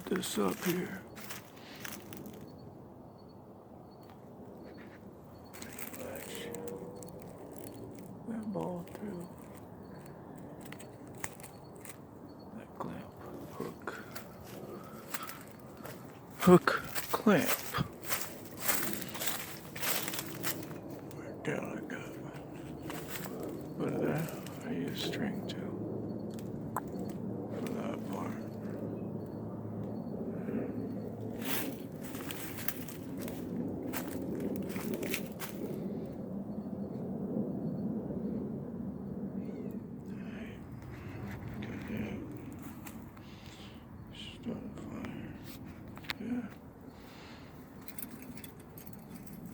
this up here. Latch that ball through that clamp, hook, clamp. Right down like that. But I use string too for that part.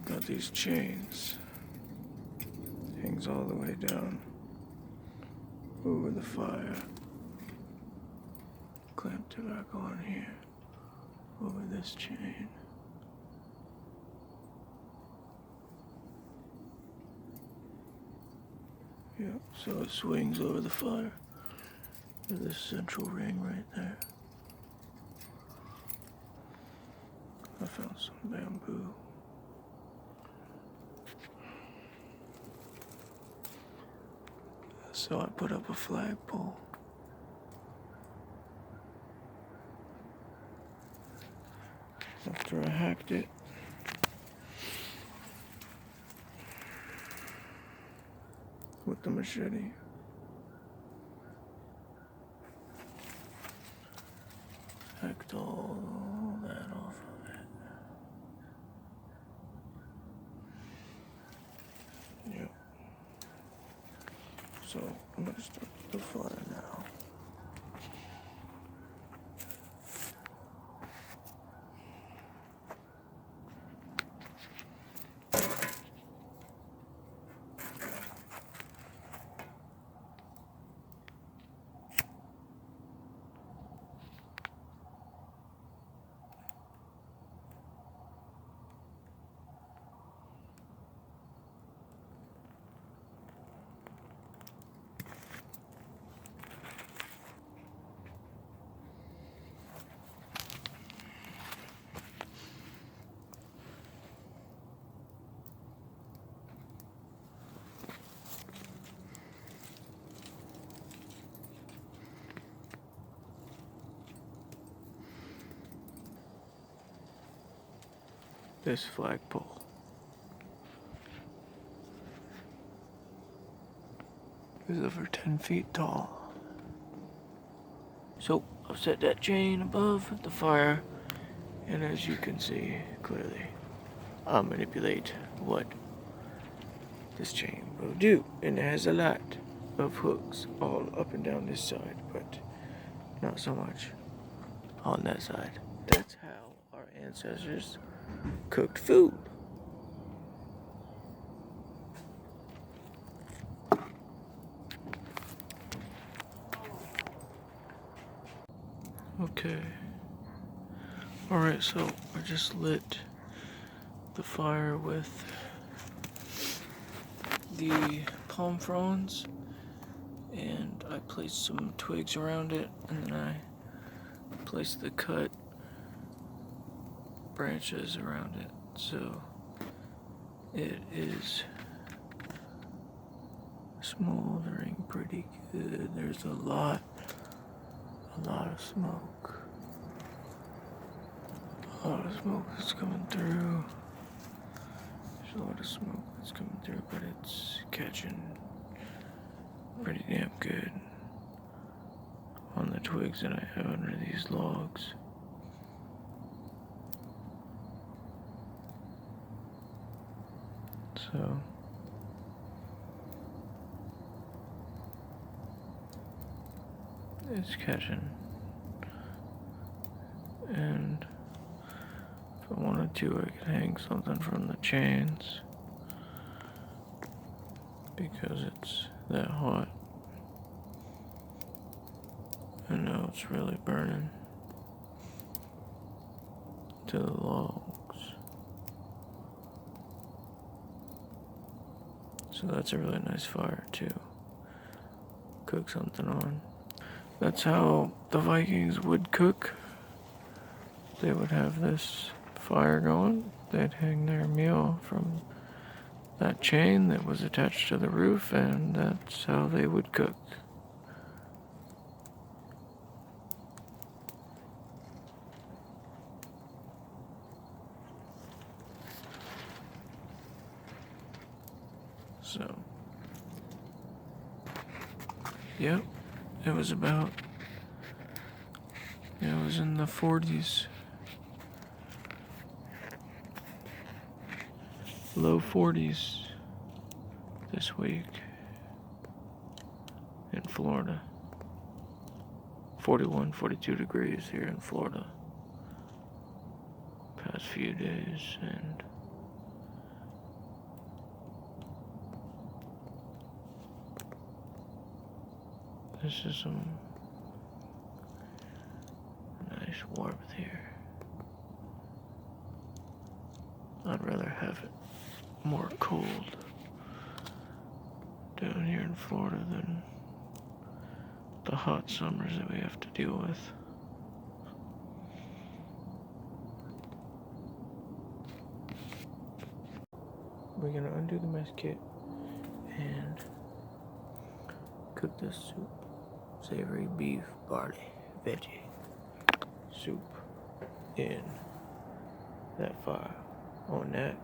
Got these chains. Hangs all the way down over the fire. Clamped it back on here over this chain. Yep, so it swings over the fire. There's this central ring right there. I found some bamboo. So I put up a flagpole. After I hacked it, with the machete. Hacked all that off of it. Yep. So I'm gonna start the fire now. This flagpole is over 10 feet tall. So I've set that chain above the fire, and as you can see clearly, I'll manipulate what this chain will do. And it has a lot of hooks all up and down this side, but not so much on that side. That's how our ancestors cooked food. Okay. Alright, so I just lit the fire with the palm fronds, and I placed some twigs around it, and then I placed the cut branches around it, so it is smoldering pretty good. There's a lot of smoke. A lot of smoke that's coming through. There's a lot of smoke that's coming through, but it's catching pretty damn good on the twigs that I have under these logs. So it's catching, and if I wanted to, I could hang something from the chains because it's that hot. And now it's really burning to the logs. So that's a really nice fire to cook something on. That's how the Vikings would cook they would have this fire going. They'd hang their meal from that chain that was attached to the roof, and that's how they would cook. So, yep, it was in the 40s, low 40s this week in Florida. 41, 42 degrees here in Florida past few days, and this is some nice warmth here. I'd rather have it more cold down here in Florida than the hot summers that we have to deal with. We're gonna undo the mess kit and cook this soup. Savory beef, barley, veggie soup in that fire, on that,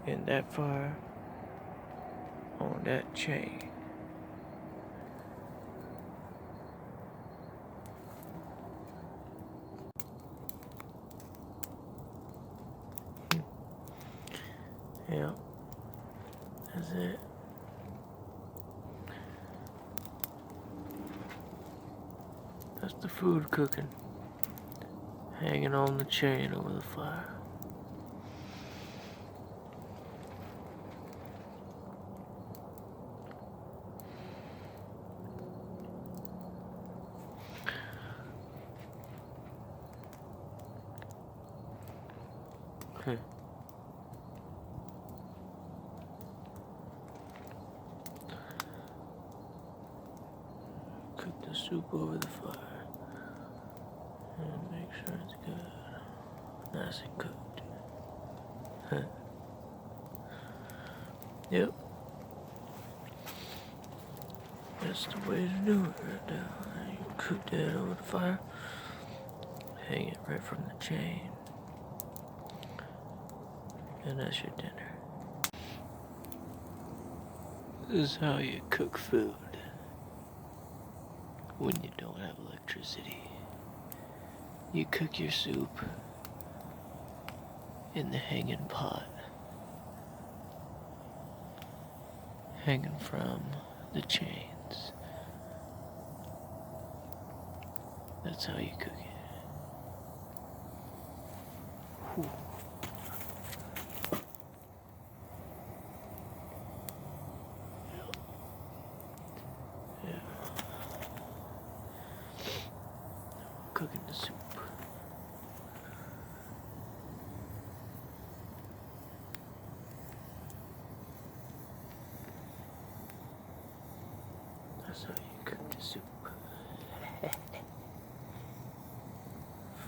in that fire, on that chain. Yeah, that's it. That's the food cooking, hanging on the chain over the fire. Okay. Cook the soup over the fire and make sure it's good, nice and cooked. Yep, that's the way to do it right now. You cook that over the fire, hang it right from the chain, and that's your dinner. This is how you cook food when you don't have electricity. You cook your soup in the hanging pot, hanging from the chains. That's how you cook it. Whew. Yeah. Cooking the soup. That's how you cook the soup.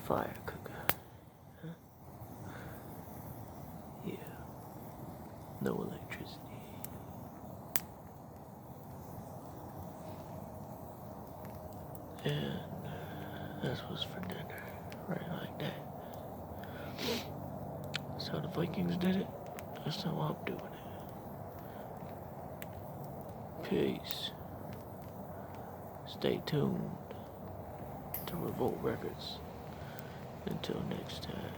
Fire cooker. Huh? Yeah. No electricity. And this was for dinner. Right like that. That's how the Vikings did it. That's how I'm doing it. Peace. Stay tuned to Revolt Records. Until next time.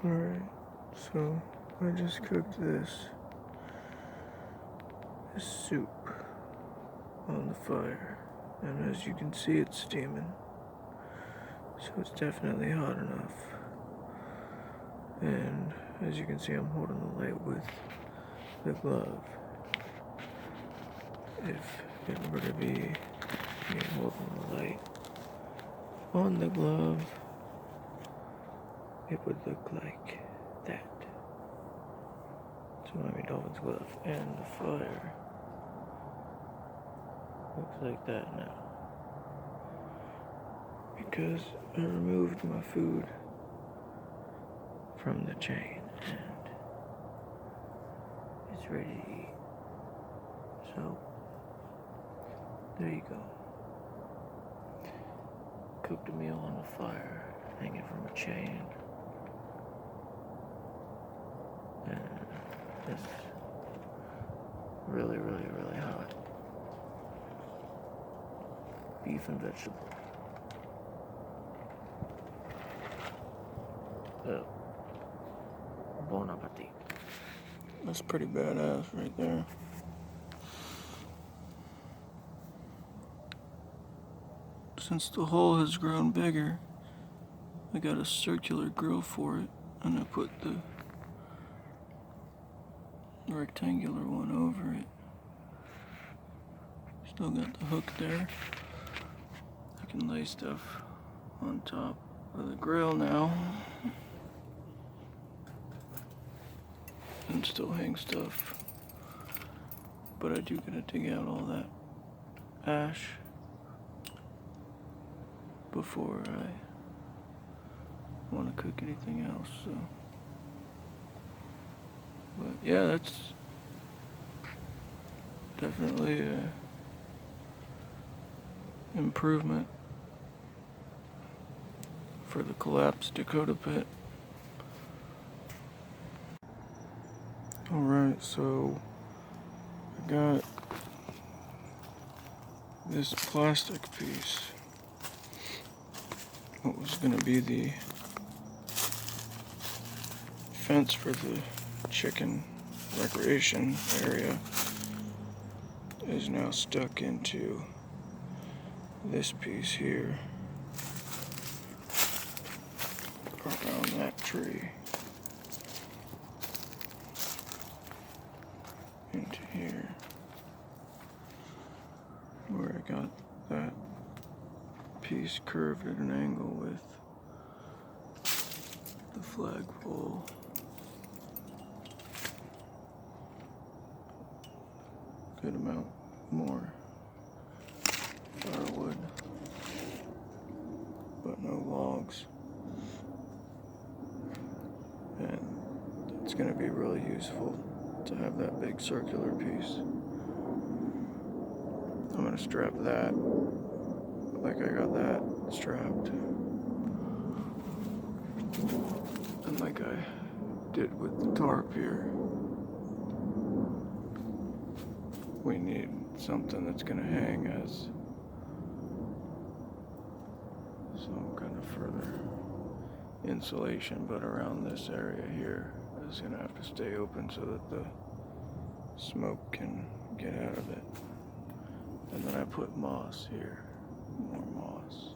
Alright, so I just cooked this soup on the fire, and as you can see, it's steaming, so it's definitely hot enough. And as you can see, I'm holding the light with the glove. If it were to be me holding the light on the glove, it would look like that. So Miami Dolphins glove, and the fire looks like that now. Because I removed my food from the chain and it's ready to eat. So, there you go. Cooked a meal on the fire, hanging from a chain. And it's really, really, really hot. Beef and vegetable. Bon appetit. That's pretty badass right there. Since the hole has grown bigger, I got a circular grill for it, and I put the rectangular one over it. Still got the hook there. I can lay stuff on top of the grill now and still hang stuff, but I do gotta dig out all that ash before I want to cook anything else. So, but yeah, that's definitely an improvement for the collapsed Dakota pit. Alright, so I got this plastic piece. What was going to be the fence for the chicken recreation area is now stuck into this piece here around that tree into here where I got that piece curved at an angle with the flagpole. Good amount more firewood, but no logs. And it's going to be really useful to have that big circular piece. I'm going to strap that like I got that strapped, and like I did with the tarp here. We need something that's going to hang as some kind of further insulation, but around this area here is going to have to stay open so that the smoke can get out of it. And then I put moss here, more moss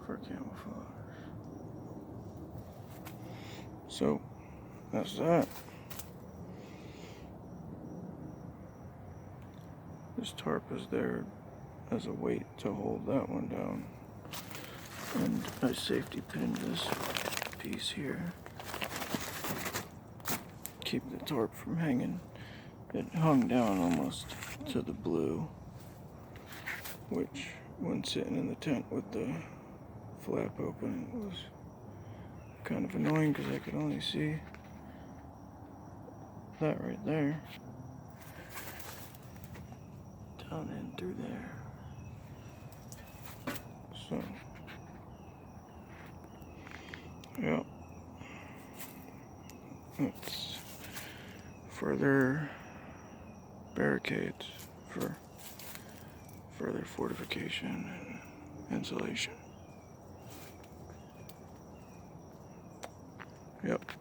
for camouflage. So that's that. This tarp is there as a weight to hold that one down. And I safety pinned this piece here. Keep the tarp from hanging. It hung down almost to the blue, which when sitting in the tent with the flap open was kind of annoying because I could only see that right there. Down in through there. So, yeah. It's further barricades for further fortification and insulation. Yep.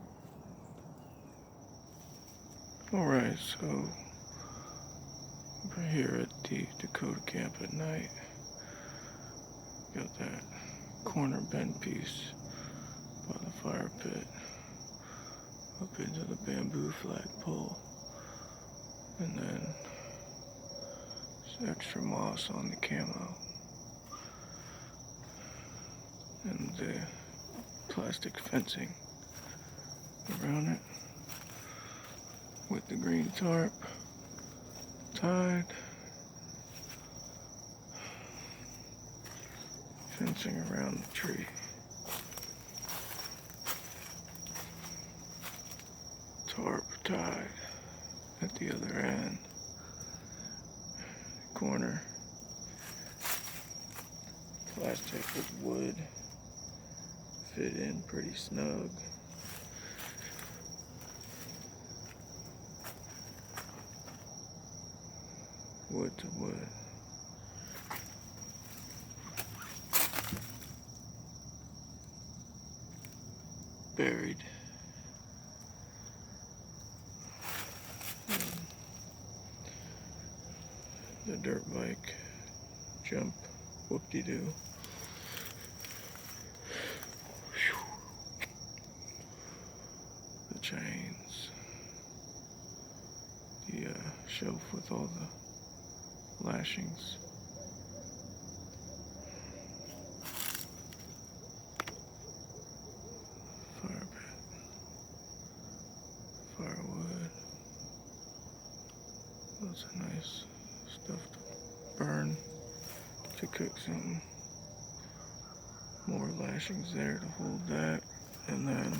Alright, so we're here at the Dakota camp at night. Got that corner bend piece by the fire pit up into the bamboo flagpole, and then some extra moss on the camo and the plastic fencing around it. with the green tarp tied, fencing around the tree. Tarp tied at the other end, corner, plastic with wood, fit in pretty snug. Wood to wood. Buried. The dirt bike jump whoop-de-doo. The chains. The shelf with all the lashings. Fire pit. Firewood. Lots of nice stuff to burn, to cook something. More lashings there to hold that. And then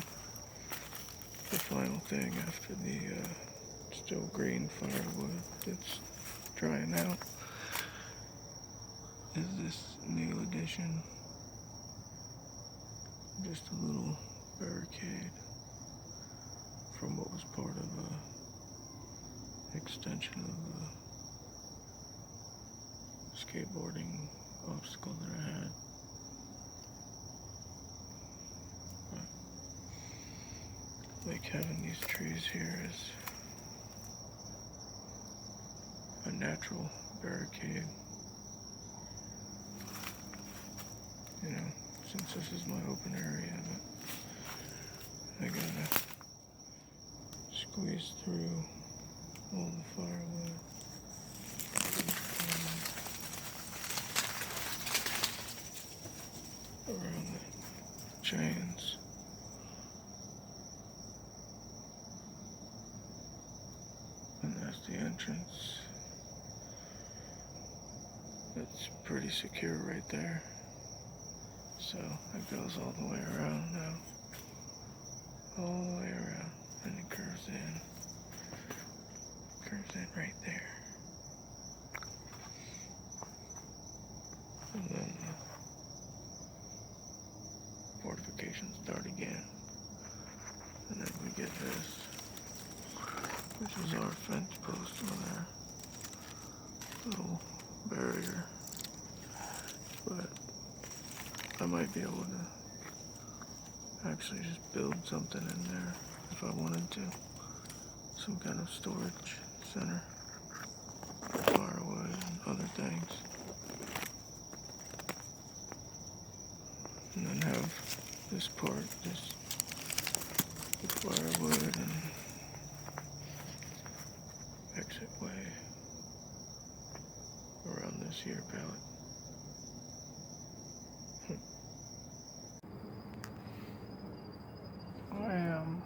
the final thing after the still green firewood that's drying out is this new addition. Just a little barricade from what was part of a extension of the skateboarding obstacle that I had. But like having these trees here is a natural barricade. You know, since this is my open area, but I gotta squeeze through all the firewood. Around the chains. And that's the entrance. It's pretty secure right there. So it goes all the way around now. All the way around. And it curves in. Curves in right there. And then the fortifications start again. And then we get this, which is our fence post on there. Little barrier. But I might be able to actually just build something in there if I wanted to. Some kind of storage center for firewood and other things. And then have this part, this with firewood and exit way around this here pallet. I am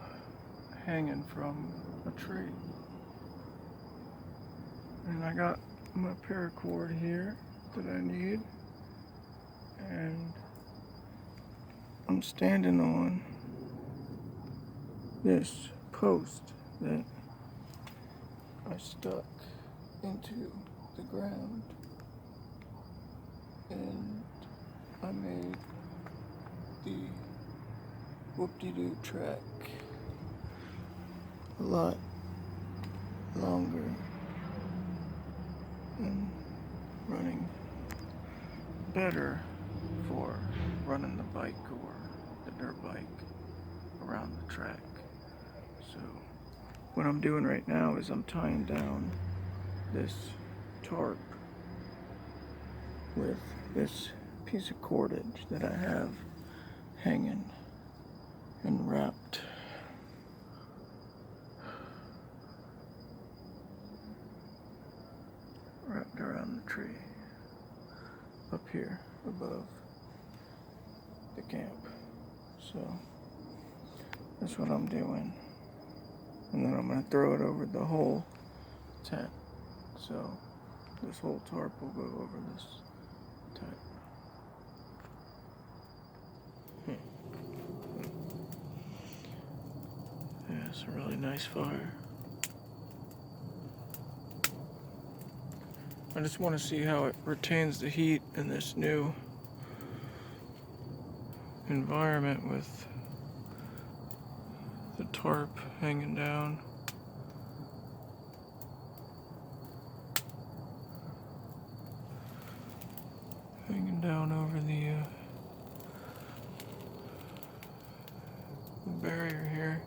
hanging from a tree, and I got my paracord here that I need, and I'm standing on this post that I stuck into the ground, and I made the whoop-de-doo track a lot longer and running better for running the bike or the dirt bike around the track. So what I'm doing right now is I'm tying down this tarp with this piece of cordage that I have hanging and wrapped around the tree up here above the camp. So that's what I'm doing. And then I'm going to throw it over the whole tent. So this whole tarp will go over this tent. Yeah, it's a really nice fire. I just want to see how it retains the heat in this new environment with the tarp hanging down. Hanging down over the barrier here.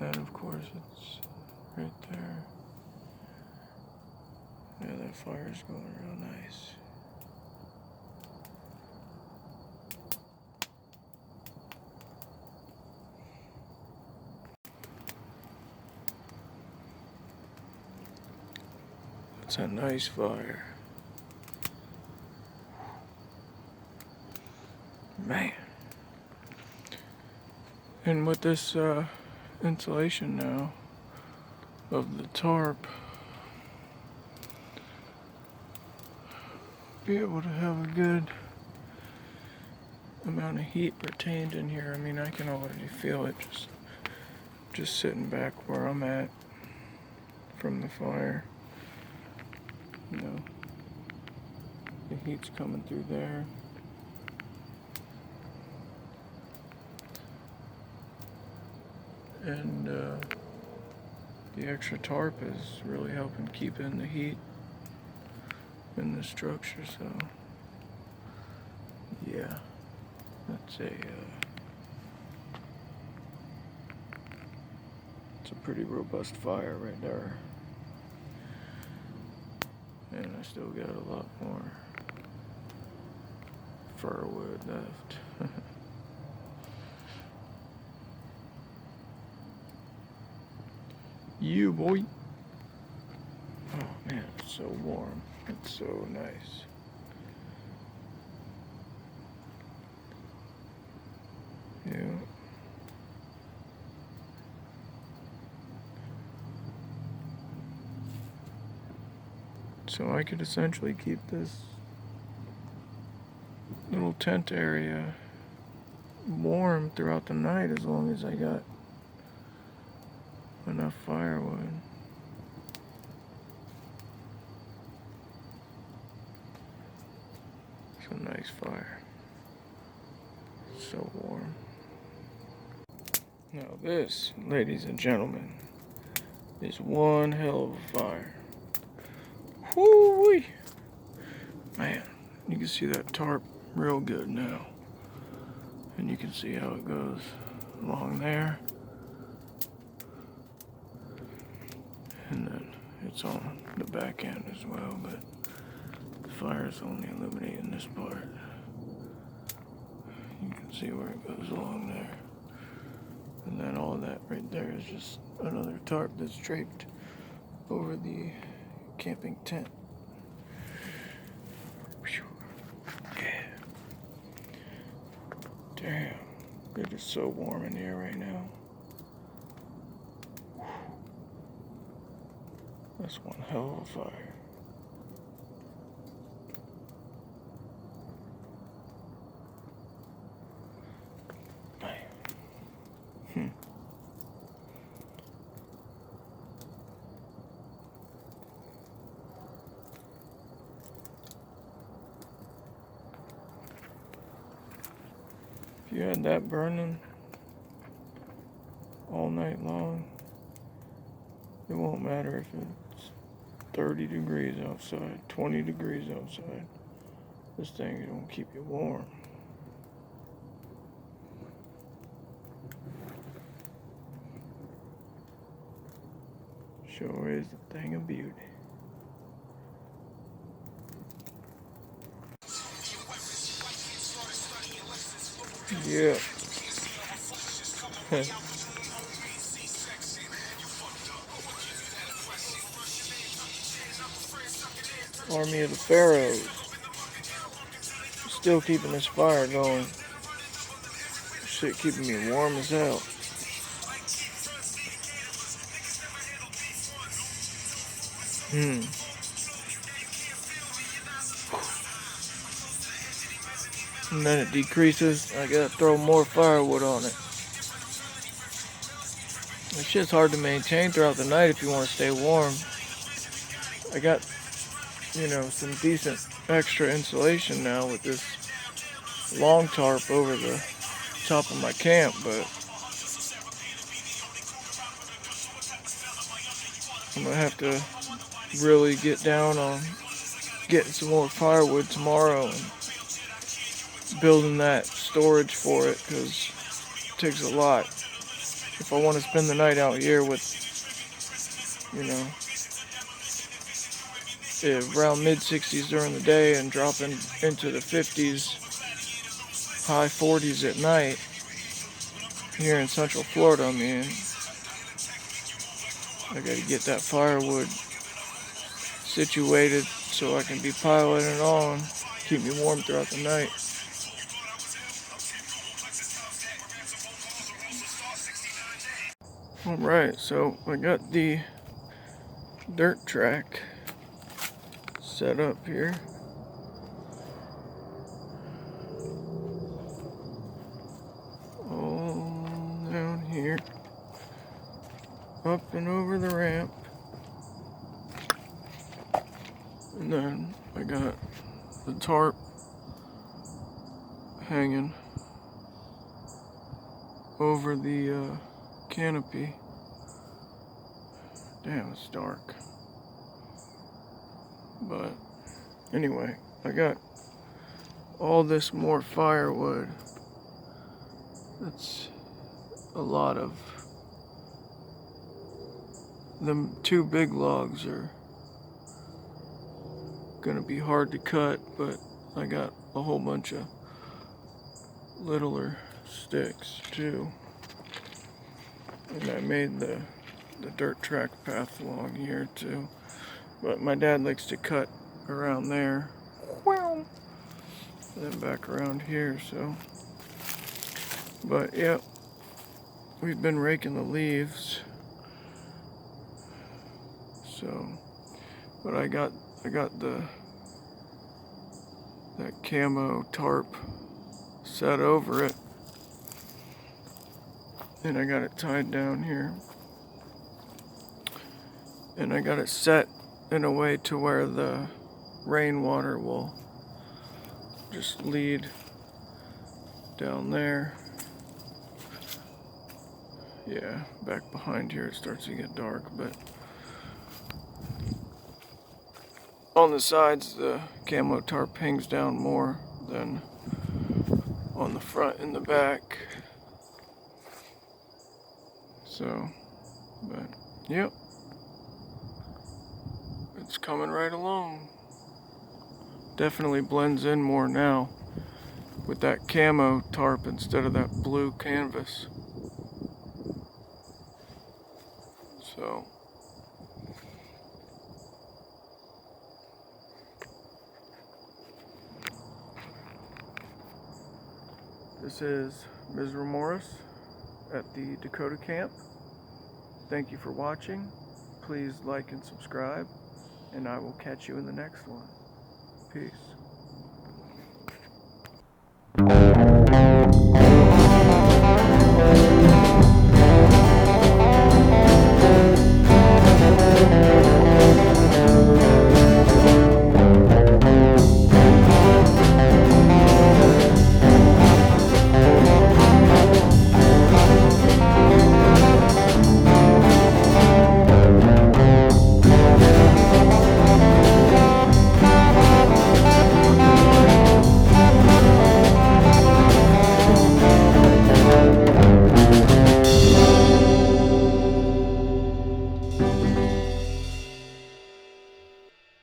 And of course it's right there. Yeah, that fire's going real nice. It's a nice fire. Man. And with this insulation now of the tarp, be able to have a good amount of heat retained in here. I mean, I can already feel it just sitting back where I'm at from the fire. You know, the heat's coming through there. And the extra tarp is really helping keep in the heat in the structure, so yeah, that's it's a pretty robust fire right there. And I still got a lot more firewood left. You boy. Oh man, it's so warm. It's so nice. Yeah. So I could essentially keep this little tent area warm throughout the night as long as I got enough firewood. It's a nice fire. So warm. Now this, ladies and gentlemen, is one hell of a fire. Whoo-wee! Man, you can see that tarp real good now. And you can see how it goes along there. And then it's on the back end as well, but the fire is only illuminating this part. You can see where it goes along there. And then all of that right there is just another tarp that's draped over the camping tent. Yeah. Damn. It is so warm in here right now. That's one hell of a fire. Man. If you had that burning all night long, it won't matter if it's 30 degrees outside, 20 degrees outside. This thing is gonna keep you warm. Sure is a thing of beauty. Yeah. Army of the Pharaohs. Still keeping this fire going. Shit keeping me warm as hell. Hmm. And then it decreases. I gotta throw more firewood on it. This shit's hard to maintain throughout the night if you want to stay warm. I got, some decent extra insulation now with this long tarp over the top of my camp, but I'm gonna have to really get down on getting some more firewood tomorrow and building that storage for it, because it takes a lot. If I want to spend the night out here with, around mid-60s during the day and dropping into the 50s, high 40s at night here in Central Florida, I mean, I gotta get that firewood situated so I can be piling it on, keep me warm throughout the night. Alright, so I got the dirt track set up here. All down here, up and over the ramp. And then I got the tarp hanging over the canopy. Damn, it's dark. But anyway, I got all this more firewood. That's a lot of them. Two big logs are gonna be hard to cut, but I got a whole bunch of littler sticks too. And I made the dirt track path along here too. But my dad likes to cut around there. And then back around here, so. But yeah, we've been raking the leaves. So, but I got that camo tarp set over it. And I got it tied down here. And I got it set in a way to where the rainwater will just lead down there. Yeah, back behind here it starts to get dark, but on the sides the camo tarp hangs down more than on the front and the back. So, but yep, it's coming right along. Definitely blends in more now with that camo tarp instead of that blue canvas. So, this is Ms. Ramoris at the Dakota Camp. Thank you for watching. Please like and subscribe, and I will catch you in the next one. Peace.